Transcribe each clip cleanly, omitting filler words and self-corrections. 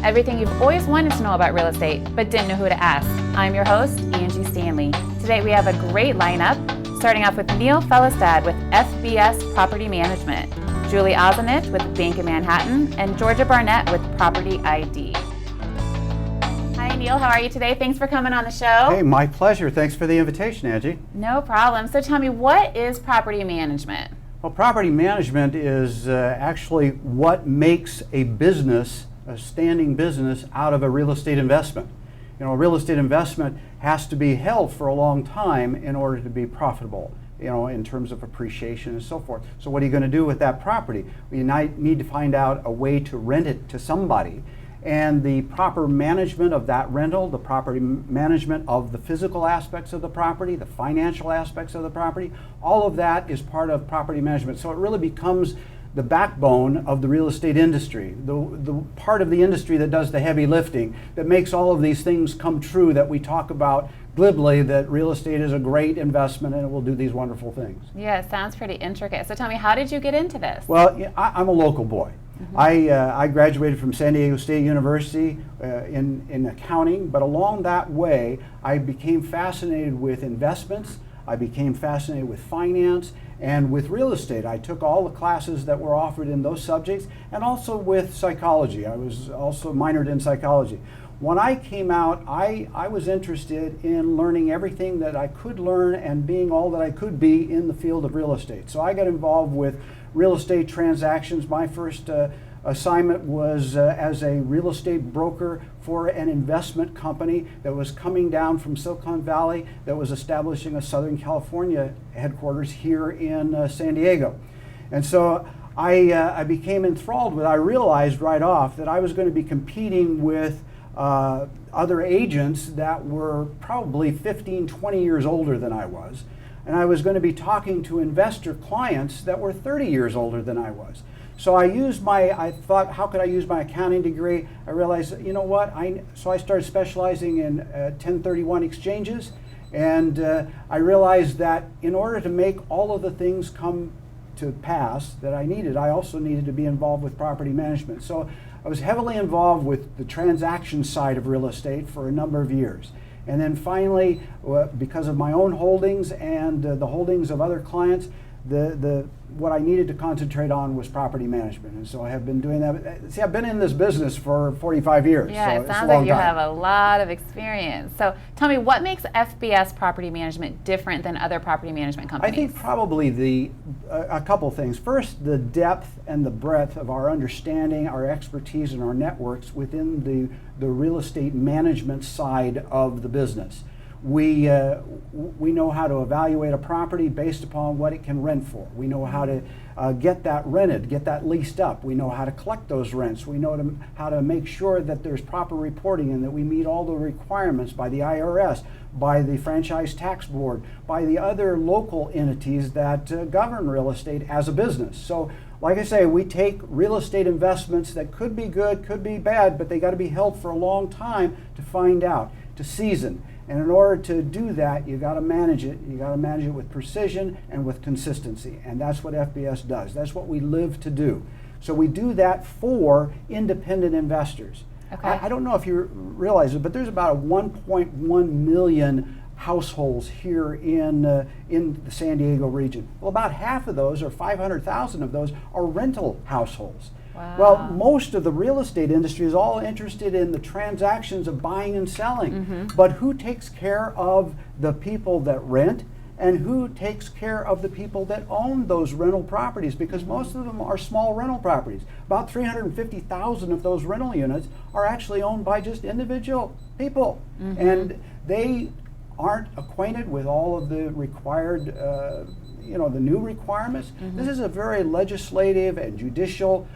Everything you've always wanted to know about real estate, but didn't know who to ask. I'm your host, Angie Stanley. Today we have a great lineup, starting off with Neil Felistad with FBS Property Management, Julie Ozanich with Bank of Manhattan, and Georgia Barnett with Property ID. Hi Neil, how are you today? Thanks for coming on the show. Hey, my pleasure. Thanks for the invitation, Angie. No problem. So tell me, what is property management? Well, property management is actually what makes a business, a standing business, out of a real estate investment. You know, a real estate investment has to be held for a long time in order to be profitable, you know, in terms of appreciation and so forth. So what are you going to do with that property? Well, you need to find out a way to rent it to somebody. And the proper management of that rental, the proper management of the physical aspects of the property, the financial aspects of the property, all of that is part of property management. So it really becomes the backbone of the real estate industry, the part of the industry that does the heavy lifting, that makes all of these things come true that we talk about glibly, that real estate is a great investment and it will do these wonderful things. Yeah, it sounds pretty intricate. So tell me, how did you get into this? Well, I'm a local boy. Mm-hmm. I graduated from San Diego State University in accounting, but along that way I became fascinated with investments, I became fascinated with finance, and with real estate. I took all the classes that were offered in those subjects, and also with psychology. I was also minored in psychology. When I came out, I was interested in learning everything that I could learn and being all that I could be in the field of real estate. So I got involved with real estate transactions. My first assignment was as a real estate broker for an investment company that was coming down from Silicon Valley, that was establishing a Southern California headquarters here in San Diego. And so I became enthralled with, I realized right off that I was going to be competing with other agents that were probably 15, 20 years older than I was. And I was going to be talking to investor clients that were 30 years older than I was. So I thought, how could I use my accounting degree? I realized, you know what, so I started specializing in 1031 exchanges, and I realized that in order to make all of the things come to pass that I needed, I also needed to be involved with property management. So I was heavily involved with the transaction side of real estate for a number of years. And then finally, because of my own holdings and the holdings of other clients, what I needed to concentrate on was property management, and so I have been doing that. See, I've been in this business for 45 years. Yeah, so it sounds like you have a lot of experience. So tell me, what makes FBS Property Management different than other property management companies? I think probably a couple things. First, the depth and the breadth of our understanding, our expertise, and our networks within the real estate management side of the business. We know how to evaluate a property based upon what it can rent for. We know how to get that rented, get that leased up. We know how to collect those rents. We know how to make sure that there's proper reporting and that we meet all the requirements by the IRS, by the Franchise Tax Board, by the other local entities that govern real estate as a business. So, like I say, we take real estate investments that could be good, could be bad, but they got to be held for a long time to find out, to season. And in order to do that, you got to manage it. You got to manage it with precision and with consistency. And that's what FBS does. That's what we live to do. So we do that for independent investors. Okay. I don't know if you realize it, but there's about 1.1 million households here in the San Diego region. Well, about half of those, or 500,000 of those, are rental households. Wow. Well, most of the real estate industry is all interested in the transactions of buying and selling. Mm-hmm. But who takes care of the people that rent, and who takes care of the people that own those rental properties? Because most of them are small rental properties. About 350,000 of those rental units are actually owned by just individual people. Mm-hmm. And they aren't acquainted with all of the required, the new requirements. Mm-hmm. This is a very legislative and judicial,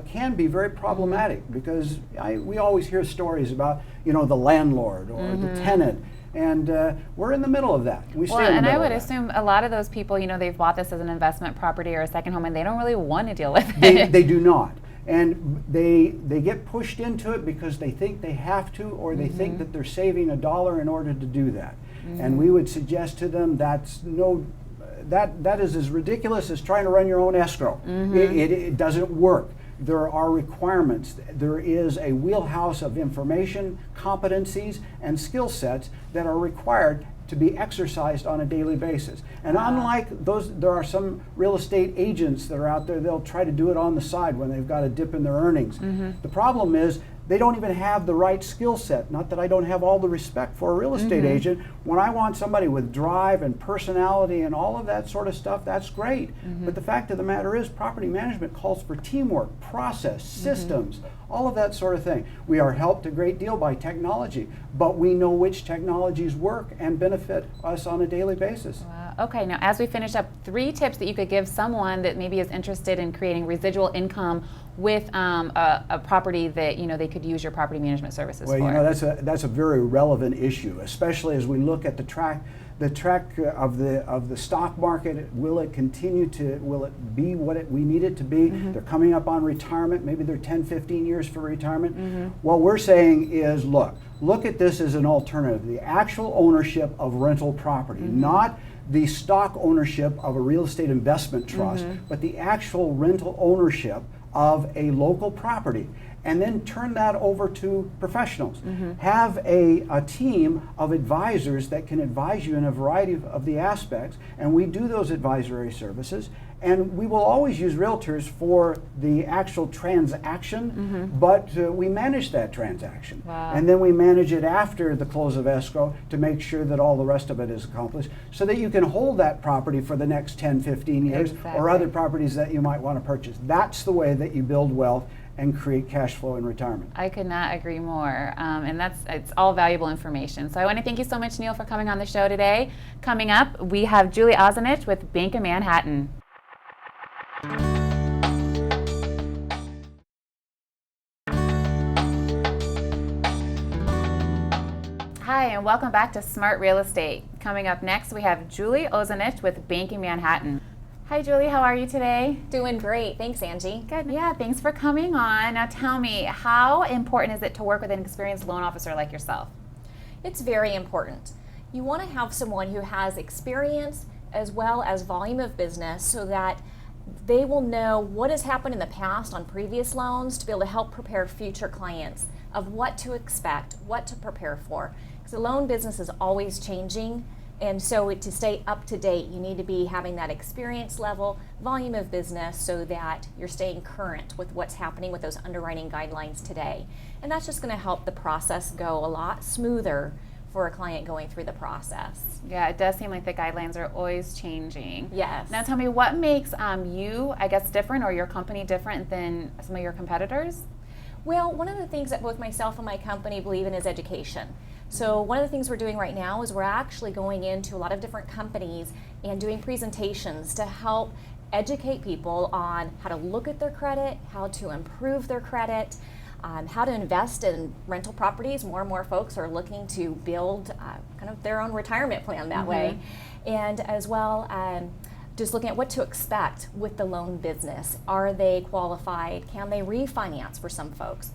can be very problematic, because we always hear stories about, the landlord or mm-hmm. the tenant, and we're in the middle of that. I would assume a lot of those people, they've bought this as an investment property or a second home, and they don't really want to deal with it. They do not. And they get pushed into it because they think they have to, or they mm-hmm. think that they're saving $1 in order to do that. Mm-hmm. And we would suggest to them that is as ridiculous as trying to run your own escrow. Mm-hmm. It doesn't work. there are requirements. There is a wheelhouse of information, competencies, and skill sets that are required to be exercised on a daily basis. And unlike those, there are some real estate agents that are out there, they'll try to do it on the side when they've got a dip in their earnings. The problem is they don't even have the right skill set. Not that I don't have all the respect for a real estate agent. When I want somebody with drive and personality and all of that sort of stuff, that's great. But the fact of the matter is, property management calls for teamwork, process, systems, all of that sort of thing. We are helped a great deal by technology, but we know which technologies work and benefit us on a daily basis. Wow. Okay, now as we finish up, 3 tips that you could give someone that maybe is interested in creating residual income with a property that they could use your property management services for. Well, that's a very relevant issue, especially as we look at the track of the stock market. Will it be what we need it to be? They're coming up on retirement. Maybe they're 10, 15 years for retirement. What we're saying is, look at this as an alternative. The actual ownership of rental property, not the stock ownership of a real estate investment trust, but the actual rental ownership of a local property, and then turn that over to professionals. Have a team of advisors that can advise you in a variety of the aspects, and we do those advisory services. And we will always use realtors for the actual transaction, but we manage that transaction. And then we manage it after the close of escrow to make sure that all the rest of it is accomplished, so that you can hold that property for the next 10, 15 years, or other properties that you might want to purchase. That's the way that you build wealth and create cash flow in retirement. I could not agree more, and it's all valuable information. So I want to thank you so much, Neil, for coming on the show today. Coming up, we have Julie Ozanich with Bank of Manhattan. Hi, and welcome back to Smart Real Estate. Coming up next, we have Julie Ozanich with Bank of Manhattan. Hi, Julie. How are you today? Doing great. Thanks, Angie. Good. Yeah, thanks for coming on. Now tell me, how important is it to work with an experienced loan officer like yourself? It's very important. You want to have someone who has experience as well as volume of business, so that they will know what has happened in the past on previous loans to be able to help prepare future clients of what to expect, what to prepare for. Because the loan business is always changing, and so to stay up to date, you need to be having that experience level, volume of business, so that you're staying current with what's happening with those underwriting guidelines today. And that's just going to help the process go a lot smoother for a client going through the process. Yeah, it does seem like the guidelines are always changing. Yes. Now tell me, what makes you, I guess, different, or your company different than some of your competitors? Well, one of the things that both myself and my company believe in is education. So one of the things we're doing right now is we're actually going into a lot of different companies and doing presentations to help educate people on how to look at their credit, how to improve their credit, how to invest in rental properties. More and more folks are looking to build kind of their own retirement plan that way. And as well, just looking at what to expect with the loan business. Are they qualified? Can they refinance for some folks?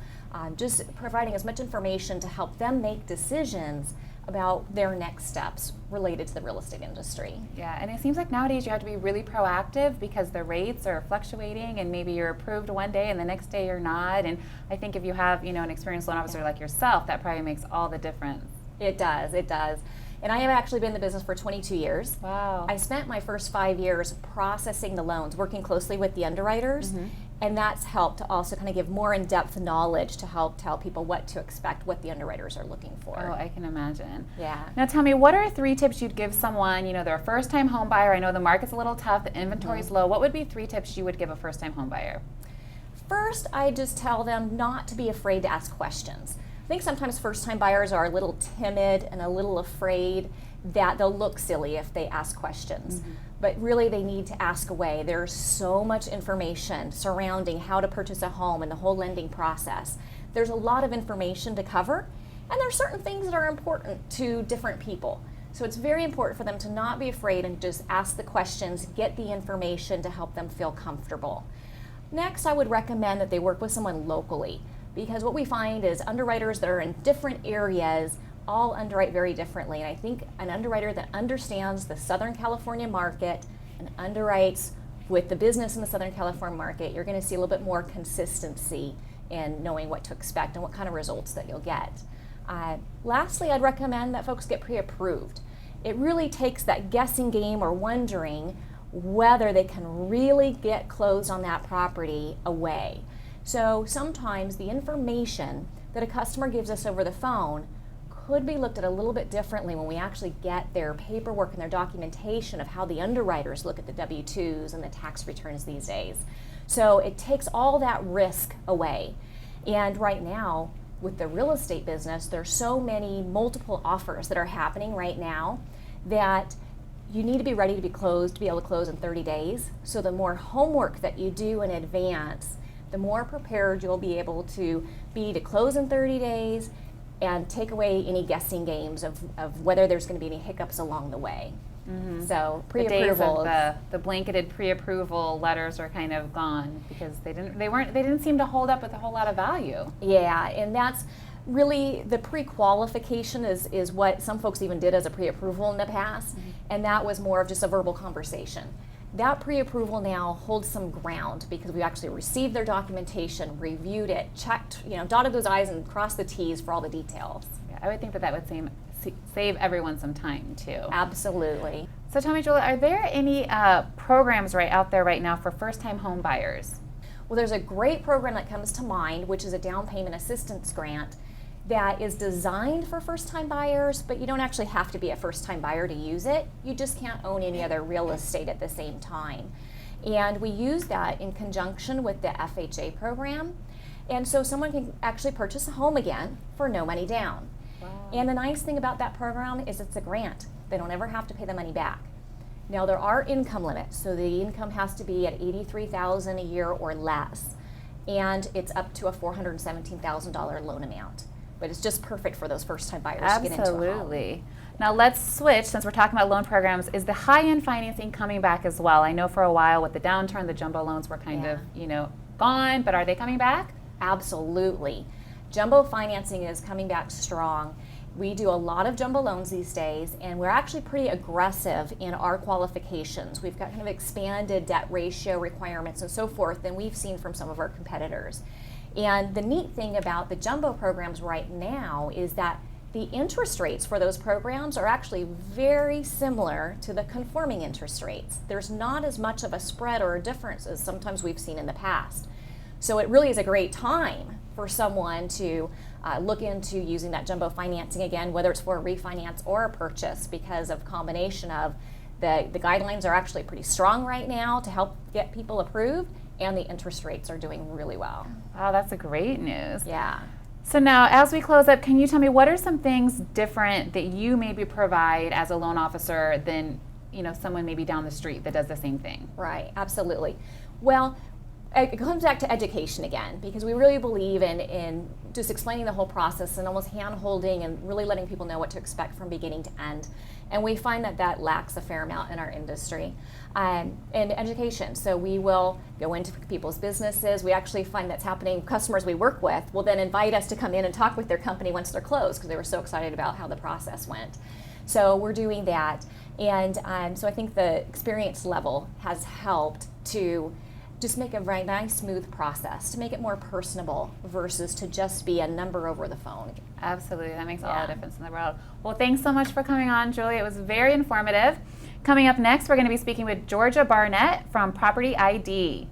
Just providing as much information to help them make decisions about their next steps related to the real estate industry. Yeah, and it seems like nowadays you have to be really proactive because the rates are fluctuating, and maybe you're approved one day and the next day you're not. And I think if you have, an experienced loan officer like yourself, that probably makes all the difference. It does, it does. And I have actually been in the business for 22 years. Wow. I spent my first 5 years processing the loans, working closely with the underwriters, and that's helped to also kind of give more in-depth knowledge to help tell people what to expect, what the underwriters are looking for. Oh, I can imagine. Yeah. Now tell me, what are 3 tips you'd give someone, they're a first-time home buyer. I know the market's a little tough, the inventory's low. What would be 3 tips you would give a first-time home buyer? First, I just tell them not to be afraid to ask questions. I think sometimes first-time buyers are a little timid and a little afraid that they'll look silly if they ask questions. But really they need to ask away. There's so much information surrounding how to purchase a home and the whole lending process. There's a lot of information to cover, and there are certain things that are important to different people. So it's very important for them to not be afraid and just ask the questions, get the information to help them feel comfortable. Next, I would recommend that they work with someone locally, because what we find is underwriters that are in different areas all underwrite very differently. And I think an underwriter that understands the Southern California market and underwrites with the business in the Southern California market, you're going to see a little bit more consistency in knowing what to expect and what kind of results that you'll get. Lastly, I'd recommend that folks get pre-approved. It really takes that guessing game or wondering whether they can really get closed on that property away. So sometimes the information that a customer gives us over the phone could be looked at a little bit differently when we actually get their paperwork and their documentation of how the underwriters look at the W-2s and the tax returns these days. So it takes all that risk away. And right now, with the real estate business, there's so many multiple offers that are happening right now that you need to be ready to be closed, to be able to close in 30 days. So the more homework that you do in advance, the more prepared you'll be able to be to close in 30 days and take away any guessing games of whether there's going to be any hiccups along the way. Mm-hmm. So pre-approval, the days of the blanketed pre-approval letters are kind of gone because they didn't seem to hold up with a whole lot of value. Yeah, and that's really the pre-qualification is what some folks even did as a pre-approval in the past, mm-hmm. and that was more of just a verbal conversation. That pre-approval now holds some ground because we actually received their documentation, reviewed it, checked, dotted those I's and crossed the T's for all the details. Yeah, I would think that would save everyone some time too. Absolutely. So tell me, Julie, are there any programs out there right now for first-time home buyers? Well, there's a great program that comes to mind, which is a down payment assistance grant that is designed for first-time buyers, but you don't actually have to be a first-time buyer to use it. You just can't own any other real estate at the same time. And we use that in conjunction with the FHA program. And so someone can actually purchase a home again for no money down. Wow. And the nice thing about that program is it's a grant. They don't ever have to pay the money back. Now there are income limits, so the income has to be at $83,000 a year or less. And it's up to a $417,000 loan amount. But it's just perfect for those first-time buyers to get into a home. Absolutely. Now let's switch, since we're talking about loan programs, is the high-end financing coming back as well? I know for a while with the downturn, the jumbo loans were kind of, gone, but are they coming back? Absolutely. Jumbo financing is coming back strong. We do a lot of jumbo loans these days, and we're actually pretty aggressive in our qualifications. We've got kind of expanded debt ratio requirements and so forth than we've seen from some of our competitors. And the neat thing about the jumbo programs right now is that the interest rates for those programs are actually very similar to the conforming interest rates. There's not as much of a spread or a difference as sometimes we've seen in the past. So it really is a great time for someone to look into using that jumbo financing again, whether it's for a refinance or a purchase, because of combination of the guidelines are actually pretty strong right now to help get people approved, and the interest rates are doing really well. Wow, that's a great news. Yeah. So now, as we close up, can you tell me what are some things different that you maybe provide as a loan officer than someone maybe down the street that does the same thing? Right, absolutely. Well, it comes back to education again, because we really believe in just explaining the whole process and almost hand-holding and really letting people know what to expect from beginning to end. And we find that lacks a fair amount in our industry. And education, so we will go into people's businesses. We actually find that's happening. Customers we work with will then invite us to come in and talk with their company once they're closed because they were so excited about how the process went. So we're doing that. And so I think the experience level has helped to just make a very nice, smooth process, to make it more personable versus to just be a number over the phone. Absolutely, that makes all the difference in the world. Well, thanks so much for coming on, Julie. It was very informative. Coming up next, we're going to be speaking with Georgia Barnett from Property ID.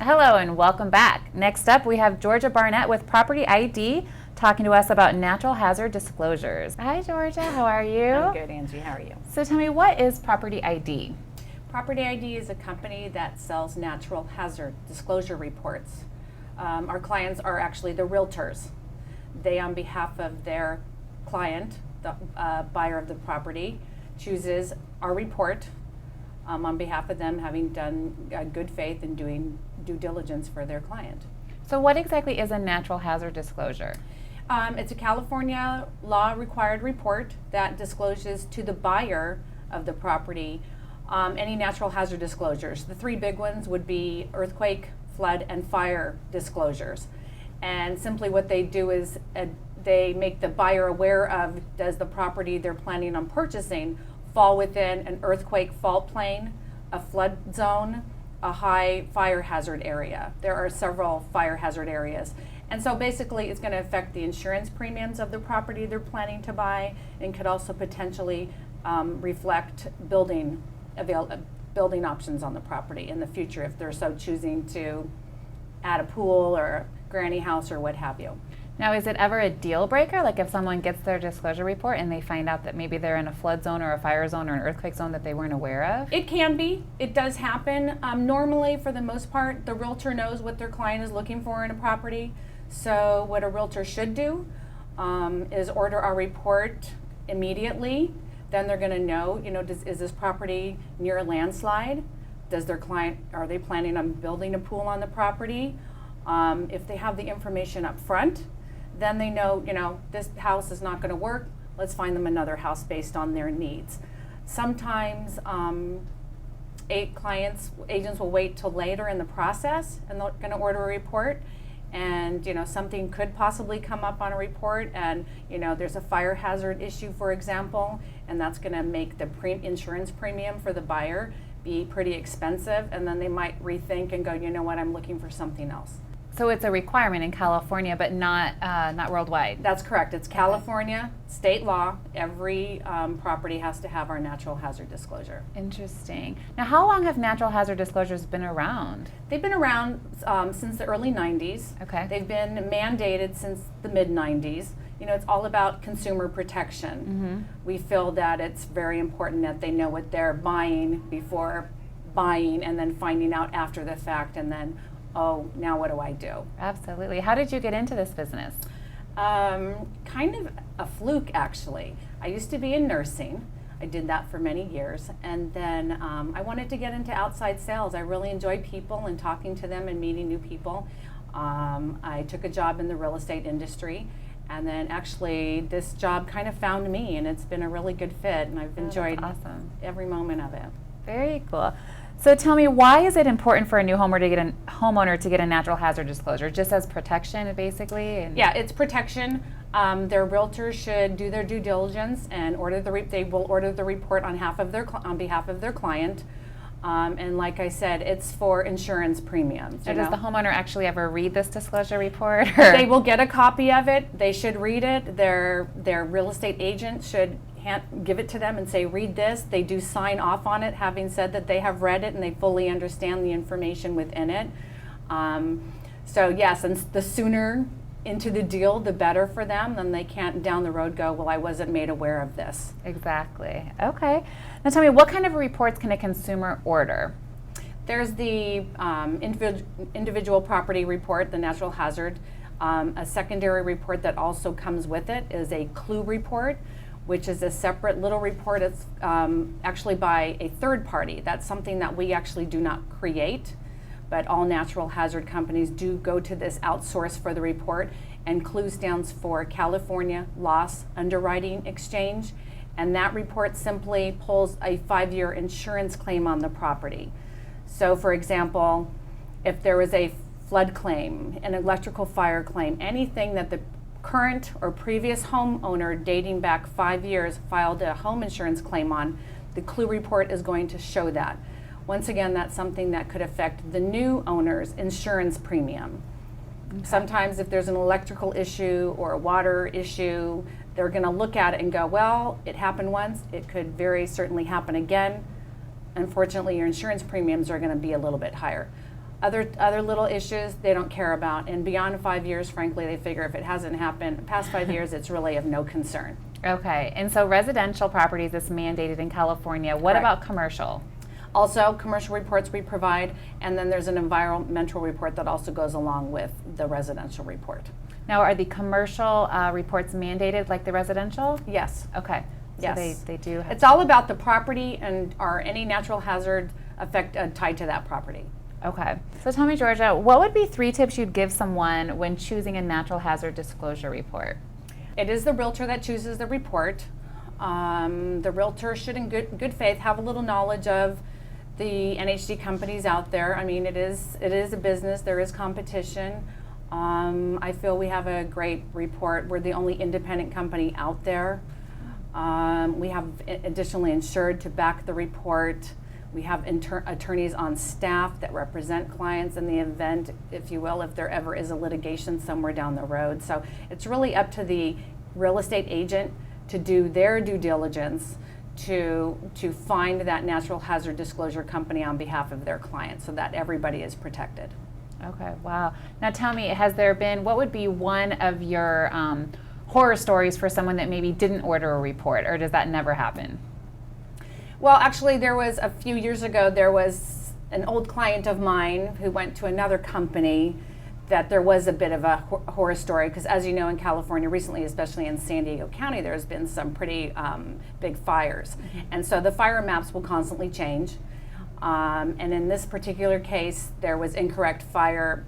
Hello and welcome back. Next up, we have Georgia Barnett with Property ID talking to us about natural hazard disclosures. Hi, Georgia. How are you? I'm good, Angie. How are you? So tell me, what is Property ID? Property ID is a company that sells natural hazard disclosure reports. Our clients are actually the realtors. They, on behalf of their client, the buyer of the property, chooses our report on behalf of them, having done good faith and doing due diligence for their client. So what exactly is a natural hazard disclosure? It's a California law required report that discloses to the buyer of the property any natural hazard disclosures. The three big ones would be earthquake, flood, and fire disclosures. And simply what they do is they make the buyer aware of, does the property they're planning on purchasing fall within an earthquake fault plain, a flood zone, a high fire hazard area. There are several fire hazard areas. And so basically it's going to affect the insurance premiums of the property they're planning to buy, and could also potentially reflect building options on the property in the future if they're so choosing to add a pool or granny house or what have you. Now, is it ever a deal breaker? Like if someone gets their disclosure report and they find out that maybe they're in a flood zone or a fire zone or an earthquake zone that they weren't aware of? It can be. It does happen. Normally, for the most part, the realtor knows what their client is looking for in a property. So what a realtor should do is order a report immediately. Then they're going to know, is this property near a landslide? Does their client, are they planning on building a pool on the property? If they have the information up front, then they know, this house is not going to work. Let's find them another house based on their needs. Sometimes agents will wait till later in the process, and they're going to order a report, and something could possibly come up on a report, and there's a fire hazard issue, for example, and that's going to make the insurance premium for the buyer be pretty expensive, and then they might rethink and go, you know what, I'm looking for something else. So it's a requirement in California, but not worldwide. That's correct. It's California state law. Every property has to have our natural hazard disclosure. Interesting. Now, how long have natural hazard disclosures been around? They've been around since the early 90s. Okay. They've been mandated since the mid 90s. It's all about consumer protection. Mm-hmm. We feel that it's very important that they know what they're buying before buying, and then finding out after the fact, and then, oh, now what do I do? Absolutely. How did you get into this business? Kind of a fluke, actually. I used to be in nursing. I did that for many years, and then I wanted to get into outside sales. I really enjoy people and talking to them and meeting new people. I took a job in the real estate industry, and then actually this job kind of found me, and it's been a really good fit, and I've enjoyed every moment of it. Very cool. So tell me, why is it important for a new homeowner to get a natural hazard disclosure? Just as protection, basically? Yeah, it's protection. Their realtor should do their due diligence and they will order the report on behalf of their client. And like I said, it's for insurance premiums. So does the homeowner actually ever read this disclosure report? They will get a copy of it. They should read it. Their real estate agent should give it to them and say, read this. They do sign off on it, having said that they have read it and they fully understand the information within it. So yes, and the sooner into the deal, the better for them. Then they can't down the road go, well, I wasn't made aware of this. Exactly. Okay. Now tell me, what kind of reports can a consumer order? There's the individual property report, the natural hazard. A secondary report that also comes with it is a clue report, which is a separate little report. It's actually by a third party. That's something that we actually do not create, but all natural hazard companies do go to this outsource for the report. And CLUE stands for California Loss Underwriting Exchange, and that report simply pulls a 5-year insurance claim on the property. So for example, if there was a flood claim, an electrical fire claim, anything that the current or previous homeowner dating back 5 years filed a home insurance claim on, the CLUE report is going to show that. Once again, that's something that could affect the new owner's insurance premium. Okay. Sometimes if there's an electrical issue or a water issue, they're going to look at it and go, well, it happened once, it could very certainly happen again. Unfortunately, your insurance premiums are going to be a little bit higher. Other little issues they don't care about, and beyond 5 years, frankly, they figure if it hasn't happened past 5 years, it's really of no concern. Okay, and so residential properties is mandated in California. What Correct. About commercial? Also, commercial reports we provide, and then there's an environmental report that also goes along with the residential report. Now, are the commercial reports mandated like the residential? Yes. Okay. So yes. they do have. It's all about the property and are any natural hazard effect tied to that property. Okay. So tell me, Georgia, what would be 3 tips you'd give someone when choosing a natural hazard disclosure report? It is the realtor that chooses the report. The realtor should, in good faith, have a little knowledge of the NHD companies out there. I mean, it is a business. There is competition. I feel we have a great report. We're the only independent company out there. We have additionally insured to back the report. We have attorneys on staff that represent clients in the event, if you will, if there ever is a litigation somewhere down the road. So it's really up to the real estate agent to do their due diligence to find that natural hazard disclosure company on behalf of their client so that everybody is protected. Okay, wow. Now tell me, what would be one of your horror stories for someone that maybe didn't order a report, or does that never happen? Well, actually, there was a few years ago, there was an old client of mine who went to another company that there was a bit of a horror story, because as you know, in California recently, especially in San Diego County, there's been some pretty big fires. And so the fire maps will constantly change. And in this particular case, there was incorrect fire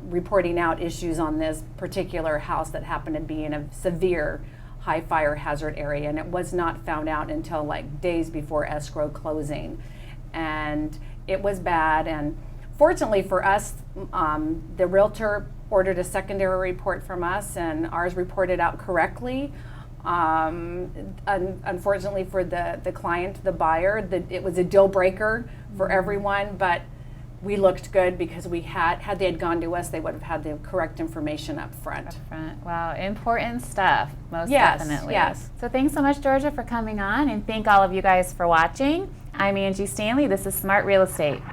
reporting out issues on this particular house that happened to be in a severe high fire hazard area, and it was not found out until like days before escrow closing. And it was bad, and fortunately for us, the realtor ordered a secondary report from us, and ours reported out correctly. Unfortunately for the client, the buyer, it was a deal breaker for everyone, but we looked good because they had gone to us, they would have had the correct information up front. Wow, important stuff, most Yes, definitely. yes. So thanks so much, Georgia, for coming on, and thank all of you guys for watching. I'm Angie Stanley. This is Smart Real Estate.